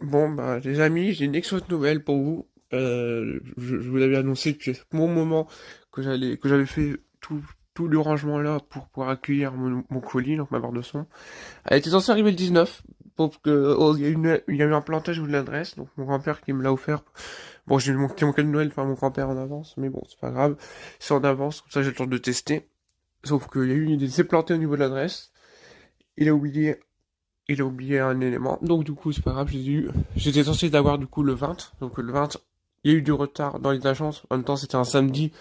Bon, bah, les amis, j'ai une excellente nouvelle pour vous. Je vous l'avais annoncé depuis un bon moment que j'avais fait tout le rangement là pour pouvoir accueillir mon colis, donc ma barre de son. Elle était censée arriver le 19, pour que, oh, il y a eu un plantage de l'adresse, donc mon grand-père qui me l'a offert. Bon, j'ai eu mon petit cadeau de Noël par mon grand-père en avance, mais bon, c'est pas grave. C'est en avance, comme ça j'ai le temps de tester. Sauf qu'il y a eu, il s'est planté au niveau de l'adresse. Il a oublié il a oublié un élément. Donc du coup, c'est pas grave, j'ai eu. J'étais censé l'avoir du coup le 20. Donc le 20, il y a eu du retard dans les agences. En même temps, c'était un samedi,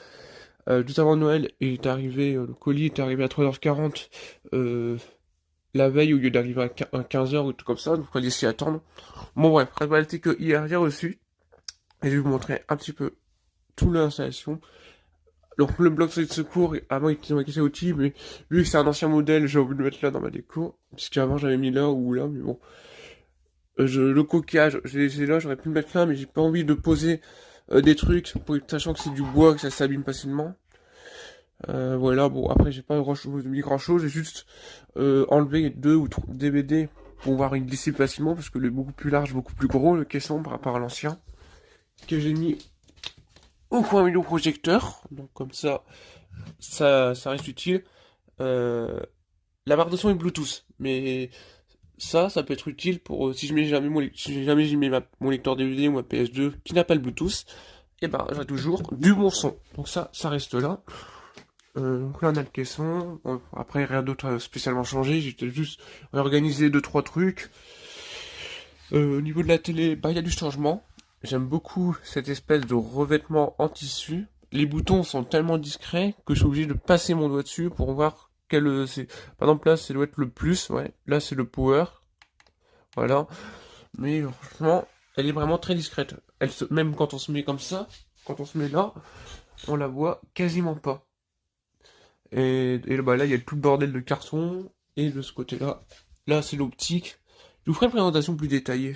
juste avant Noël, et il est arrivé, le colis est arrivé à 3h40 la veille au lieu d'arriver à 15h ou tout comme ça, donc il fallait s'y attendre. Bon bref, la réalité que hier j'ai reçu, et je vais vous montrer un petit peu toute l'installation. Donc le bloc de secours, avant il était marqué chez outil, mais vu que c'est un ancien modèle, j'ai oublié de le mettre là dans ma déco, puisqu'avant j'avais mis là ou là, mais bon. Le coquillage, j'ai là, j'aurais pu le mettre là, mais j'ai pas envie de poser des trucs, sachant que c'est du bois, que ça s'abîme facilement. Voilà, bon, après j'ai pas mis grand chose, j'ai juste enlevé deux ou trois DVD pour voir il glisse facilement, parce que le beaucoup plus large, beaucoup plus gros, le caisson par rapport à l'ancien, que j'ai mis au coin milieu projecteur, donc comme ça reste utile. Euh, la barre de son est Bluetooth, mais ça peut être utile pour si jamais j'ai mis mon lecteur DVD ou ma PS2 qui n'a pas le Bluetooth, et ben j'ai toujours du bon son. Donc ça reste là. Donc là on a le caisson. Bon, après rien d'autre a spécialement changé. J'ai peut-être juste réorganisé deux trois trucs. Au niveau de la télé, bah il y a du changement. J'aime beaucoup cette espèce de revêtement en tissu. Les boutons sont tellement discrets que je suis obligé de passer mon doigt dessus pour voir quel c'est. Par exemple là, ça doit être le plus, ouais. Là c'est le power. Voilà. Mais franchement, elle est vraiment très discrète. Même quand on se met comme ça, quand on se met là, on la voit quasiment pas. Et bah là, il y a tout le bordel de carton. Et de ce côté-là, là, c'est l'optique. Je vous ferai une présentation plus détaillée.